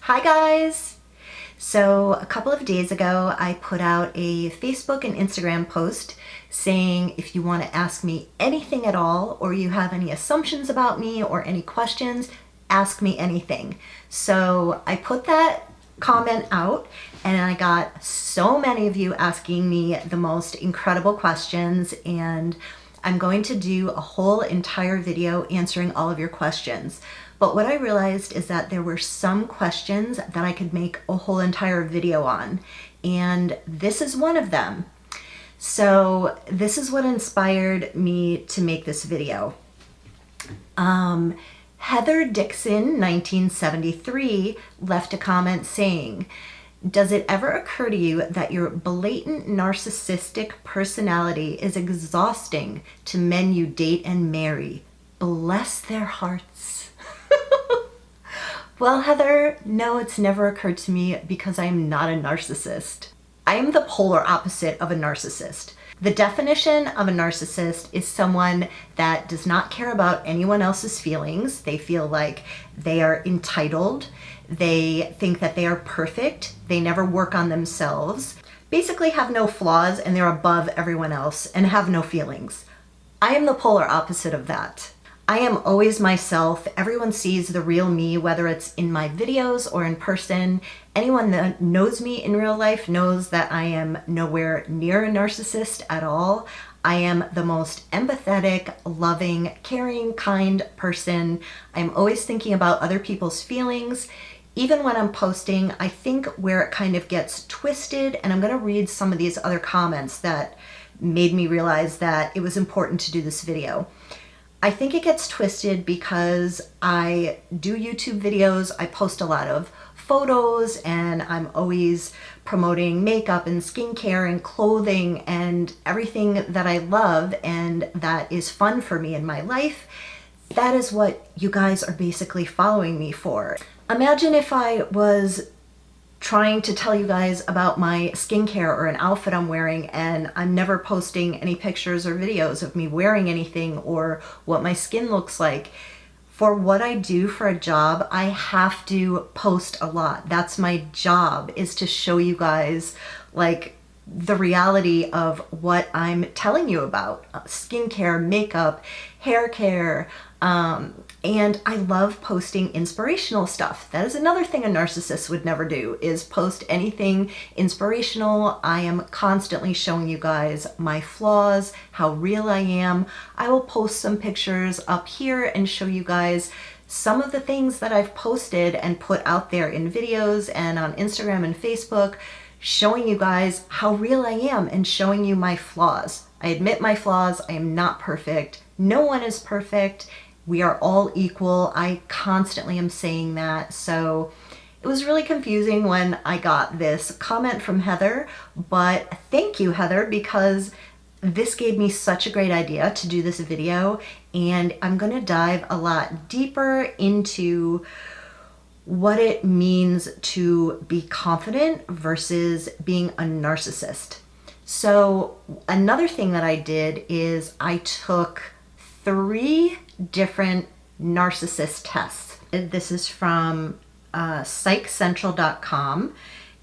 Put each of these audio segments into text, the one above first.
Hi guys! So a couple of days ago I put out a Facebook and Instagram post saying if you want to ask me anything at all, or you have any assumptions about me or any questions, ask me anything. So I put that comment out and I got so many of you asking me the most incredible questions, and I'm going to do a whole entire video answering all of your questions. But what I realized is that there were some questions that I could make a whole entire video on, and this is one of them. So this is what inspired me to make this video. Heather Dixon, 1973, left a comment saying, "Does it ever occur to you that your blatant narcissistic personality is exhausting to men you date and marry? Bless their hearts." Well, Heather, no, it's never occurred to me because I am not a narcissist. I am the polar opposite of a narcissist. The definition of a narcissist is someone that does not care about anyone else's feelings. They feel like they are entitled. They think that they are perfect. They never work on themselves. Basically have no flaws, and they're above everyone else and have no feelings. I am the polar opposite of that. I am always myself. Everyone sees the real me, whether it's in my videos or in person. Anyone that knows me in real life knows that I am nowhere near a narcissist at all. I am the most empathetic, loving, caring, kind person. I'm always thinking about other people's feelings. Even when I'm posting, I think where it kind of gets twisted, and I'm going to read some of these other comments that made me realize that it was important to do this video. I think it gets twisted because I do YouTube videos, I post a lot of photos, and I'm always promoting makeup and skincare and clothing and everything that I love and that is fun for me in my life. That is what you guys are basically following me for. Imagine if I was trying to tell you guys about my skincare or an outfit I'm wearing, and I'm never posting any pictures or videos of me wearing anything or what my skin looks like. For what I do for a job, I have to post a lot. That's my job, is to show you guys like the reality of what I'm telling you about. Skincare, makeup, hair care, and I love posting inspirational stuff. That is another thing a narcissist would never do, is post anything inspirational. I am constantly showing you guys my flaws, how real I am. I will post some pictures up here and show you guys some of the things that I've posted and put out there in videos and on Instagram and Facebook, showing you guys how real I am and showing you my flaws. I admit my flaws. I am not perfect. No one is perfect. We are all equal. I constantly am saying that. So it was really confusing when I got this comment from Heather, but thank you, Heather, because this gave me such a great idea to do this video, and I'm going to dive a lot deeper into what it means to be confident versus being a narcissist. So another thing that I did is I took 3 different narcissist tests. This is from psychcentral.com,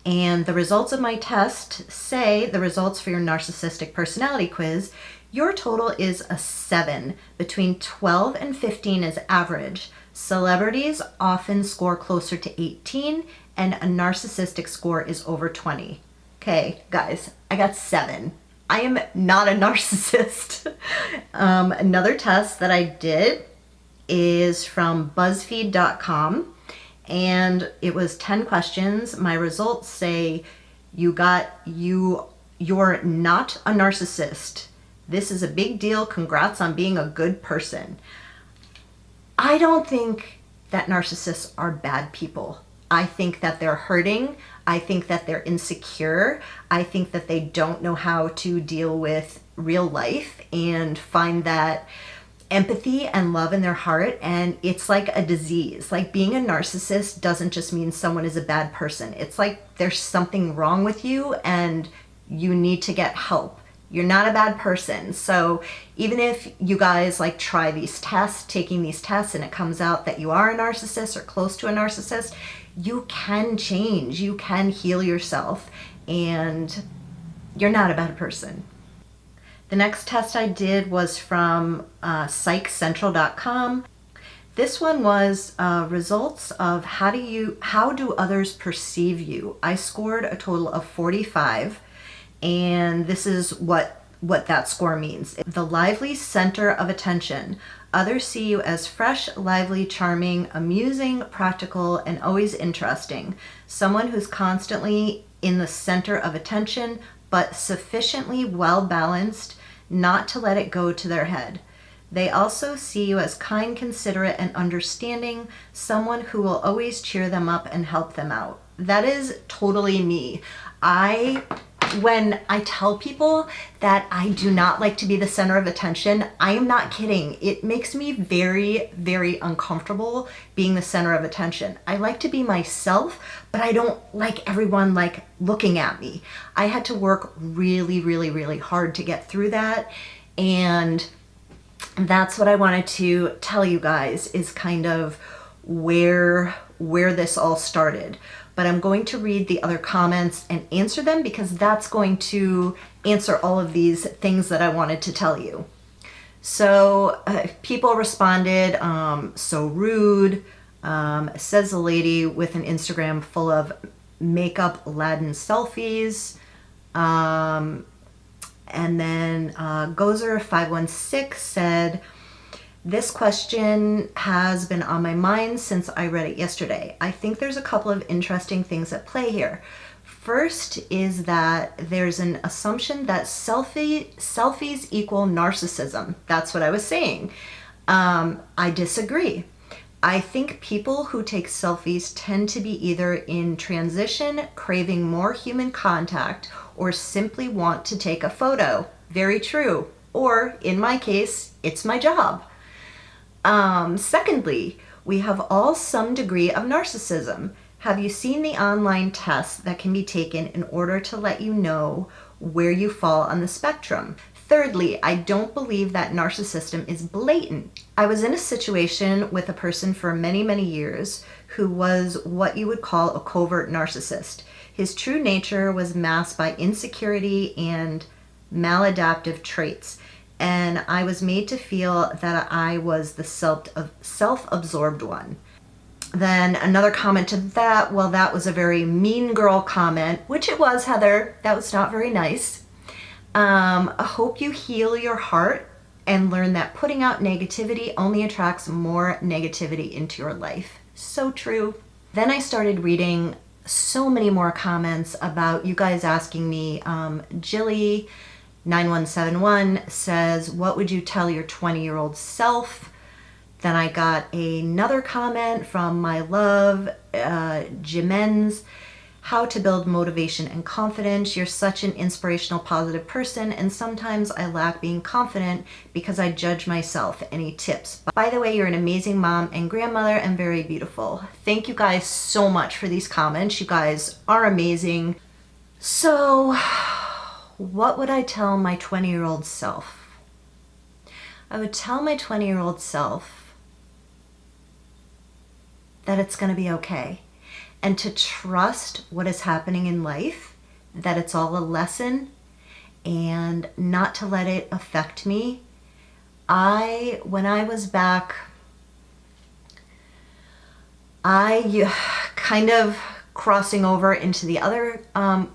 and the results of my test say the results for your narcissistic personality quiz. Your total is a 7. Between 12 and 15 is average. Celebrities often score closer to 18, and a narcissistic score is over 20. Okay, guys, I got 7. I am not a narcissist. Another test that I did is from BuzzFeed.com, and it was 10 questions. My results say you're not a narcissist. This is a big deal. Congrats on being a good person. I don't think that narcissists are bad people. I think that they're hurting. I think that they're insecure. I think that they don't know how to deal with real life and find that empathy and love in their heart. And it's like a disease. Like, being a narcissist doesn't just mean someone is a bad person. It's like there's something wrong with you and you need to get help. You're not a bad person. So even if you guys like try these tests, taking these tests, and it comes out that you are a narcissist or close to a narcissist, you can change, you can heal yourself, and you're not a bad person. The next test I did was from psychcentral.com. This one was results of how do others perceive you. I scored a total of 45, and this is what that score means. The lively center of attention. Others see you as fresh, lively, charming, amusing, practical, and always interesting. Someone who's constantly in the center of attention, but sufficiently well balanced not to let it go to their head. They also see you as kind, considerate, and understanding, someone who will always cheer them up and help them out. That is totally me. When I tell people that I do not like to be the center of attention, I am not kidding. It makes me very, very uncomfortable being the center of attention. I like to be myself, but I don't like everyone like looking at me. I had to work really, really, really hard to get through that. And that's what I wanted to tell you guys, is kind of where this all started. But I'm going to read the other comments and answer them, because that's going to answer all of these things that I wanted to tell you. So people responded, so rude, says a lady with an Instagram full of makeup Aladdin selfies. And then Gozer516 said, this question has been on my mind since I read it yesterday. I think there's a couple of interesting things at play here. First is that there's an assumption that selfies equal narcissism. That's what I was saying. I disagree. I think people who take selfies tend to be either in transition, craving more human contact, or simply want to take a photo. Very true. Or in my case, it's my job. Secondly, we have all some degree of narcissism. Have you seen the online tests that can be taken in order to let you know where you fall on the spectrum? Thirdly, I don't believe that narcissism is blatant. I was in a situation with a person for many, many years who was what you would call a covert narcissist. His true nature was masked by insecurity and maladaptive traits. And I was made to feel that I was the self-absorbed one. Then another comment to that, well, that was a very mean girl comment, which it was, Heather. That was not very nice. I hope you heal your heart and learn that putting out negativity only attracts more negativity into your life. So true. Then I started reading so many more comments about you guys asking me, Jilly 9171 says, what would you tell your 20-year-old self? Then I got another comment from my love, Jimenez, how to build motivation and confidence. You're such an inspirational, positive person, and sometimes I lack being confident because I judge myself. Any tips? By the way, you're an amazing mom and grandmother and very beautiful. Thank you guys so much for these comments. You guys are amazing. So, what would I tell my 20-year-old self? I would tell my 20-year-old self that it's going to be okay, and to trust what is happening in life, that it's all a lesson, and not to let it affect me. When I was back, I kind of crossing over into the other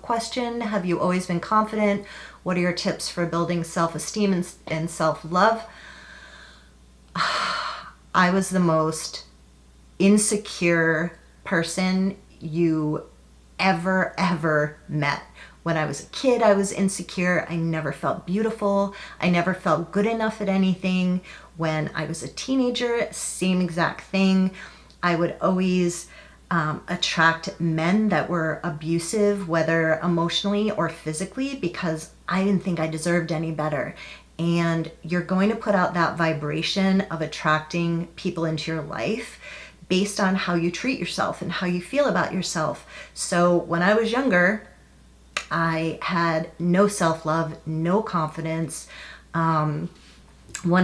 question, have you always been confident? What are your tips for building self-esteem and self-love? I was the most insecure person you ever met. When I was a kid, I was insecure. I never felt beautiful. I never felt good enough at anything. When I was a teenager, same exact thing. I would always attract men that were abusive, whether emotionally or physically, because I didn't think I deserved any better. And you're going to put out that vibration of attracting people into your life based on how you treat yourself and how you feel about yourself. So when I was younger, I had no self-love, no confidence. One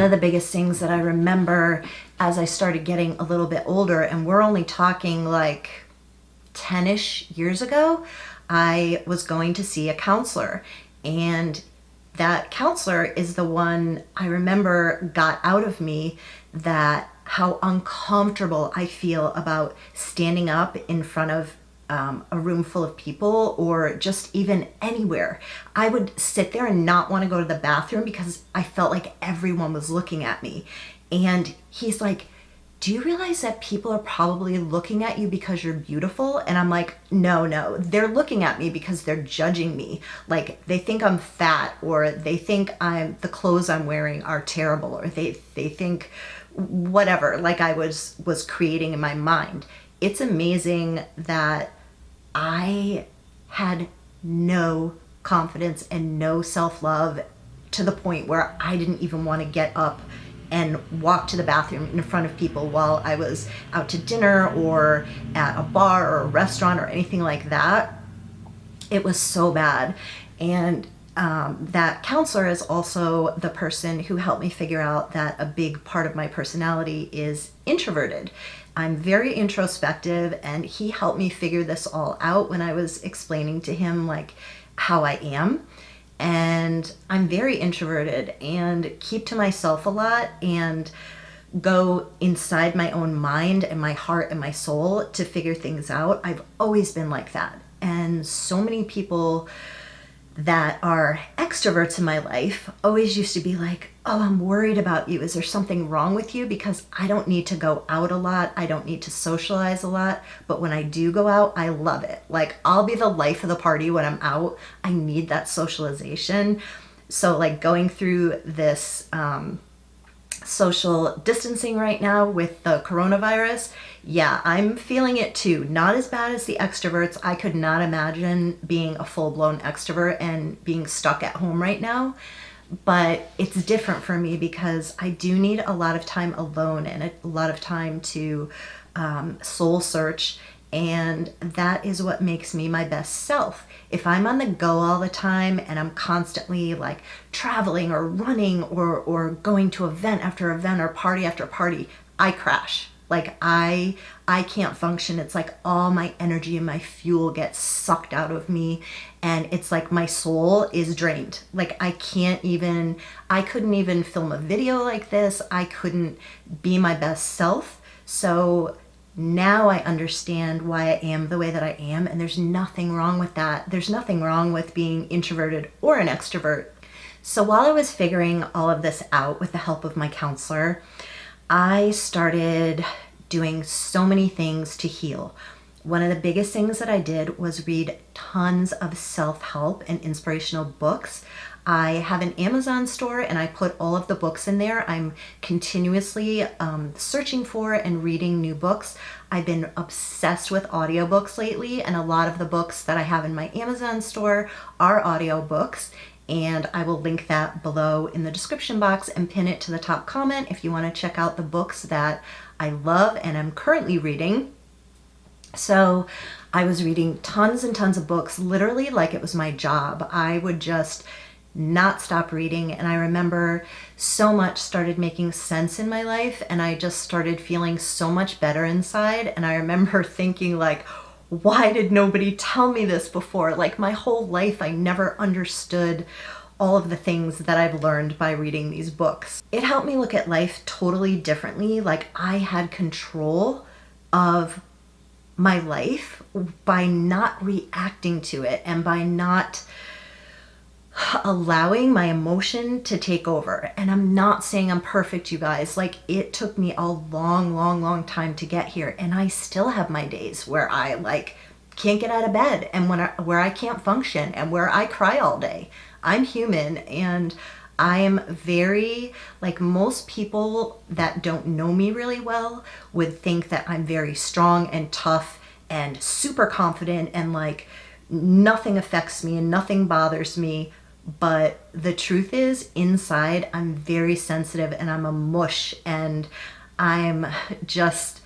of the biggest things that I remember as I started getting a little bit older, and we're only talking like 10-ish years ago, I was going to see a counselor. And that counselor is the one I remember got out of me that how uncomfortable I feel about standing up in front of a room full of people, or just even anywhere. I would sit there and not want to go to the bathroom because I felt like everyone was looking at me. And he's like, do you realize that people are probably looking at you because you're beautiful? And I'm like, no, they're looking at me because they're judging me. Like, they think I'm fat, or they think the clothes I'm wearing are terrible, or they think whatever, like I was creating in my mind. It's amazing that I had no confidence and no self-love to the point where I didn't even want to get up and walk to the bathroom in front of people while I was out to dinner or at a bar or a restaurant or anything like that. It was so bad. And that counselor is also the person who helped me figure out that a big part of my personality is introverted. I'm very introspective, and he helped me figure this all out when I was explaining to him like how I am. And I'm very introverted and keep to myself a lot and go inside my own mind and my heart and my soul to figure things out. I've always been like that. And so many people that are extroverts in my life always used to be like, oh, I'm worried about you. Is there something wrong with you? Because I don't need to go out a lot. I don't need to socialize a lot. But when I do go out, I love it. Like, I'll be the life of the party when I'm out. I need that socialization. So like going through this social distancing right now with the coronavirus, yeah, I'm feeling it too. Not as bad as the extroverts. I could not imagine being a full-blown extrovert and being stuck at home right now. But it's different for me because I do need a lot of time alone and a lot of time to soul search. And that is what makes me my best self. If I'm on the go all the time and I'm constantly like traveling or running or going to event after event or party after party, I crash. Like I can't function. It's like all my energy and my fuel gets sucked out of me, and it's like my soul is drained. Like I couldn't even film a video like this. I couldn't be my best self. So now I understand why I am the way that I am, and there's nothing wrong with that. There's nothing wrong with being introverted or an extrovert. So while I was figuring all of this out with the help of my counselor, I started doing so many things to heal. One of the biggest things that I did was read tons of self-help and inspirational books. I have an Amazon store and I put all of the books in there. I'm continuously searching for and reading new books. I've been obsessed with audiobooks lately, and a lot of the books that I have in my Amazon store are audiobooks. And I will link that below in the description box and pin it to the top comment if you want to check out the books that I love and I'm currently reading. So I was reading tons and tons of books, literally like it was my job. I would just not stop reading, and I remember so much started making sense in my life, and I just started feeling so much better inside. And I remember thinking like, why did nobody tell me this before? Like my whole life, I never understood all of the things that I've learned by reading these books. It helped me look at life totally differently. Like I had control of my life by not reacting to it and by not allowing my emotion to take over. And I'm not saying I'm perfect, you guys. Like it took me a long time to get here, and I still have my days where I like can't get out of bed and where I can't function and where I cry all day. I'm human, and I am very, like most people that don't know me really well would think that I'm very strong and tough and super confident and like nothing affects me and nothing bothers me. But the truth is, inside, I'm very sensitive and I'm a mush, and I'm just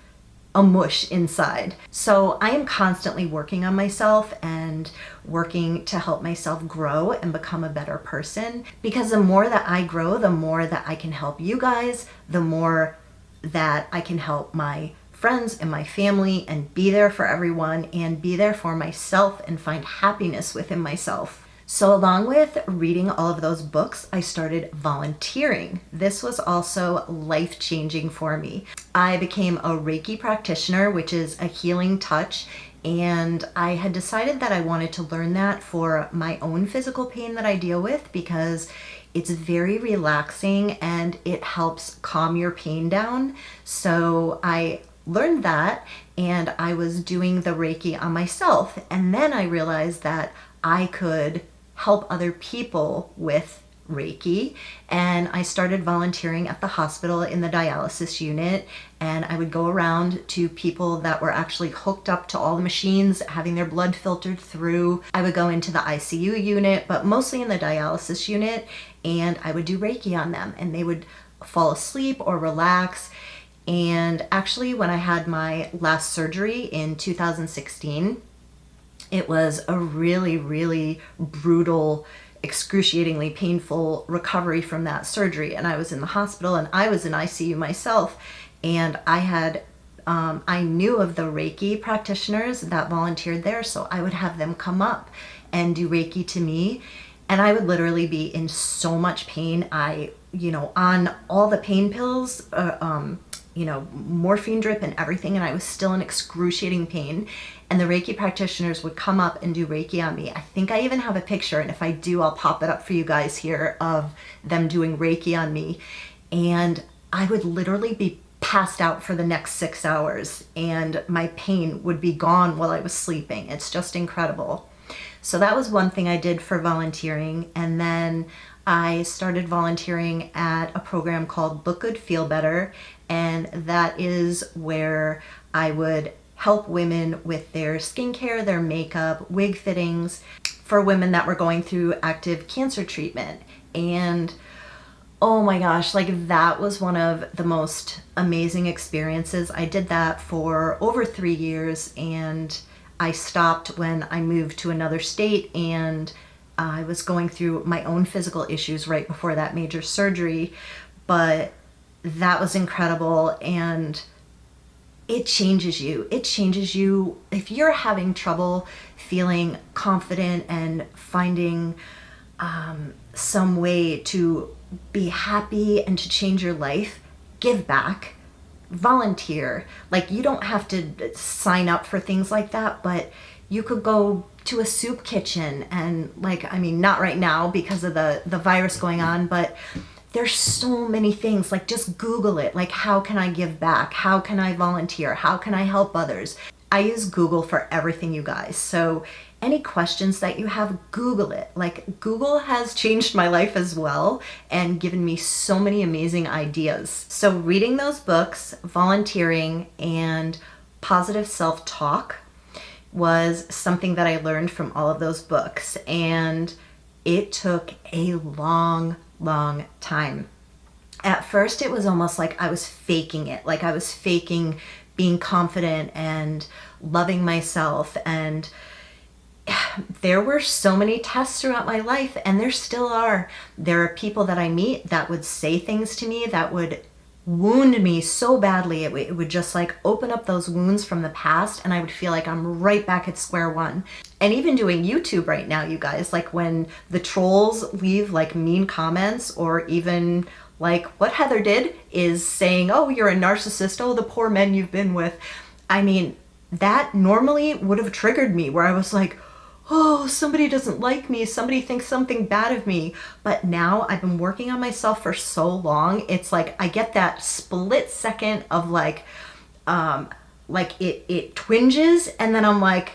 a mush inside. So I am constantly working on myself and working to help myself grow and become a better person, because the more that I grow, the more that I can help you guys, the more that I can help my friends and my family and be there for everyone and be there for myself and find happiness within myself. So along with reading all of those books, I started volunteering. This was also life-changing for me. I became a Reiki practitioner, which is a healing touch, and I had decided that I wanted to learn that for my own physical pain that I deal with, because it's very relaxing and it helps calm your pain down. So I learned that, and I was doing the Reiki on myself, and then I realized that I could help other people with Reiki, and I started volunteering at the hospital in the dialysis unit, and I would go around to people that were actually hooked up to all the machines, having their blood filtered through. I would go into the ICU unit, but mostly in the dialysis unit, and I would do Reiki on them, and they would fall asleep or relax. And actually, when I had my last surgery in 2016, it was a really, really brutal, excruciatingly painful recovery from that surgery. And I was in the hospital and I was in ICU myself. And I knew of the Reiki practitioners that volunteered there. So I would have them come up and do Reiki to me. And I would literally be in so much pain. On all the pain pills, morphine drip and everything, and I was still in excruciating pain. And the Reiki practitioners would come up and do Reiki on me. I think I even have a picture, and if I do, I'll pop it up for you guys here, of them doing Reiki on me. And I would literally be passed out for the next 6 hours, and my pain would be gone while I was sleeping. It's just incredible. So that was one thing I did for volunteering. And then I started volunteering at a program called Look Good, Feel Better, and that is where I would help women with their skincare, their makeup, wig fittings, for women that were going through active cancer treatment. And oh my gosh, that was one of the most amazing experiences. I did that for over 3 years, and I stopped when I moved to another state, and I was going through my own physical issues right before that major surgery. But that was incredible, and it changes you. It changes you. If you're having trouble feeling confident and finding some way to be happy and to change your life, give back, volunteer. You don't have to sign up for things like that, but you could go to a soup kitchen and not right now because of the virus going on, but there's so many things. Just Google it. How can I give back? How can I volunteer? How can I help others? I use Google for everything, you guys. So any questions that you have, Google it. Google has changed my life as well and given me so many amazing ideas. So reading those books, volunteering, and positive self-talk was something that I learned from all of those books. And it took a long time. At first, it was almost like I was faking it. I was faking being confident and loving myself. And there were so many tests throughout my life, and there still are. There are people that I meet that would say things to me that would wound me so badly. It would just open up those wounds from the past, and I would feel like I'm right back at square one. And even doing YouTube right now, you guys, when the trolls leave mean comments, or even what Heather did is saying, oh, you're a narcissist, oh, the poor men you've been with. That normally would have triggered me, where I was like, oh, somebody doesn't like me, somebody thinks something bad of me. But now I've been working on myself for so long, it's I get that split second of it twinges, and then I'm like,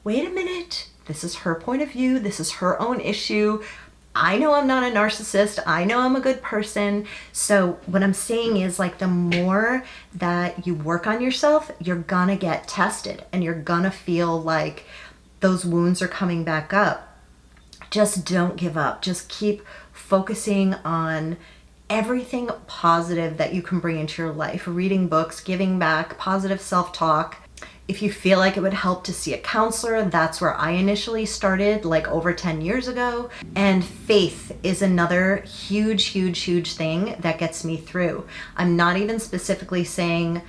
wait a minute, this is her point of view, this is her own issue. I know I'm not a narcissist, I know I'm a good person. So what I'm saying is the more that you work on yourself, you're gonna get tested, and you're gonna feel those wounds are coming back up. Just don't give up. Just keep focusing on everything positive that you can bring into your life, reading books, giving back, positive self-talk. If you feel like it would help to see a counselor, that's where I initially started, like over 10 years ago. And faith is another huge, huge, huge thing that gets me through. I'm not even specifically saying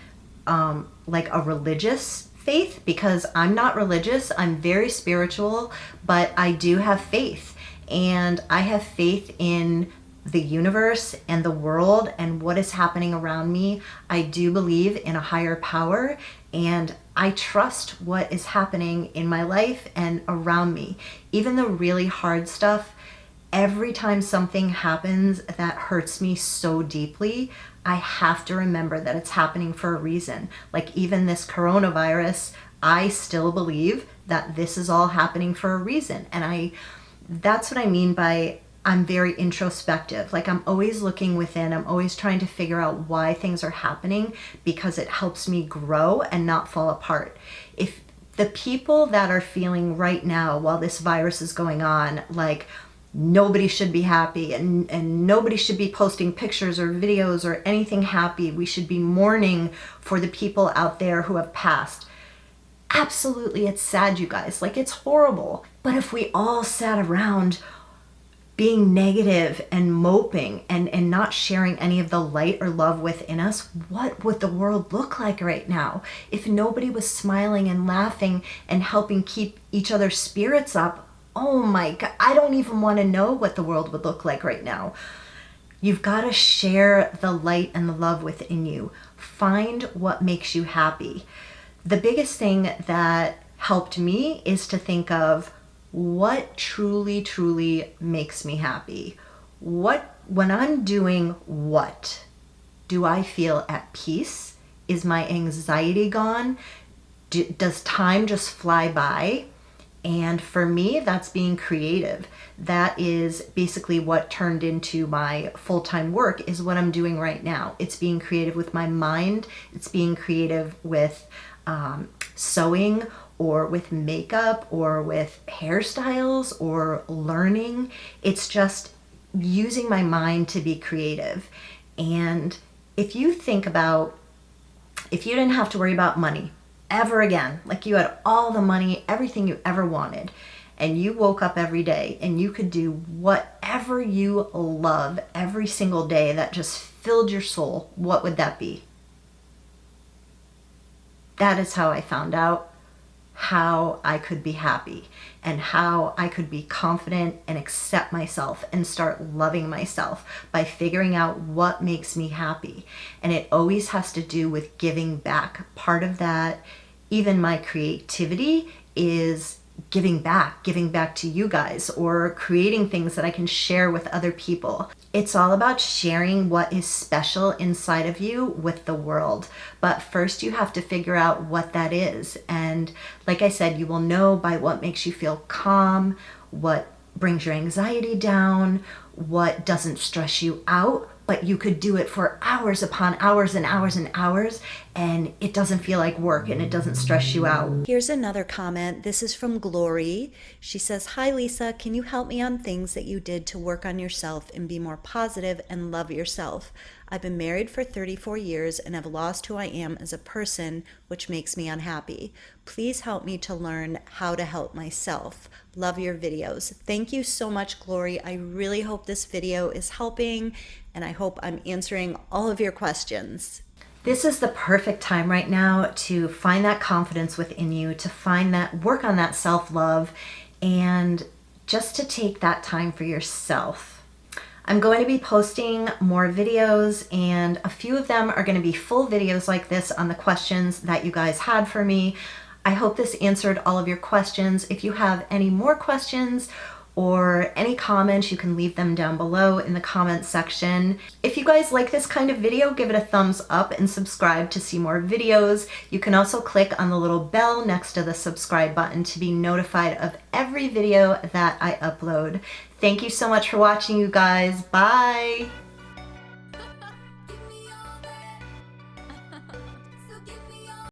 like a religious faith, because I'm not religious. I'm very spiritual, but I do have faith. And I have faith in the universe and the world and what is happening around me. I do believe in a higher power, and I trust what is happening in my life and around me. Even the really hard stuff, every time something happens that hurts me so deeply, I have to remember that it's happening for a reason. Like even this coronavirus, I still believe that this is all happening for a reason. And that's what I mean by I'm very introspective. Like I'm always looking within. I'm always trying to figure out why things are happening, because it helps me grow and not fall apart. If the people that are feeling right now while this virus is going on, like nobody should be happy and nobody should be posting pictures or videos or anything happy. We should be mourning for the people out there who have passed. Absolutely, it's sad, you guys. Like it's horrible. But if we all sat around being negative and moping and not sharing any of the light or love within us, what would the world look like right now? If nobody was smiling and laughing and helping keep each other's spirits up, oh my God, I don't even want to know what the world would look like right now. You've got to share the light and the love within you. Find what makes you happy. The biggest thing that helped me is to think of what truly, truly makes me happy. When I'm doing what, do I feel at peace? Is my anxiety gone? Does time just fly by? And for me, that's being creative. That is basically what turned into my full-time work, is what I'm doing right now. It's being creative with my mind. It's being creative with sewing, or with makeup, or with hairstyles, or learning. It's just using my mind to be creative. And if you think about, if you didn't have to worry about money ever again, like you had all the money, everything you ever wanted, and you woke up every day and you could do whatever you love every single day that just filled your soul, what would that be? That is how I found out how I could be happy and how I could be confident and accept myself and start loving myself, by figuring out what makes me happy. And it always has to do with giving back. Part of that, even my creativity, is giving back to you guys, or creating things that I can share with other people. It's all about sharing what is special inside of you with the world. But first you have to figure out what that is. And like I said, you will know by what makes you feel calm, what brings your anxiety down, what doesn't stress you out. But you could do it for hours upon hours and hours and hours, and it doesn't feel like work and it doesn't stress you out. Here's another comment. This is from Glory. She says, "Hi Lisa, can you help me on things that you did to work on yourself and be more positive and love yourself? I've been married for 34 years and have lost who I am as a person, which makes me unhappy. Please help me to learn how to help myself. Love your videos." Thank you so much, Glory. I really hope this video is helping, and I hope I'm answering all of your questions. This is the perfect time right now to find that confidence within you, to find that, work on that self-love, and just to take that time for yourself. I'm going to be posting more videos, and a few of them are going to be full videos like this on the questions that you guys had for me. I hope this answered all of your questions. If you have any more questions or any comments, you can leave them down below in the comments section. If you guys like this kind of video, give it a thumbs up and subscribe to see more videos. You can also click on the little bell next to the subscribe button to be notified of every video that I upload. Thank you so much for watching, you guys. Bye.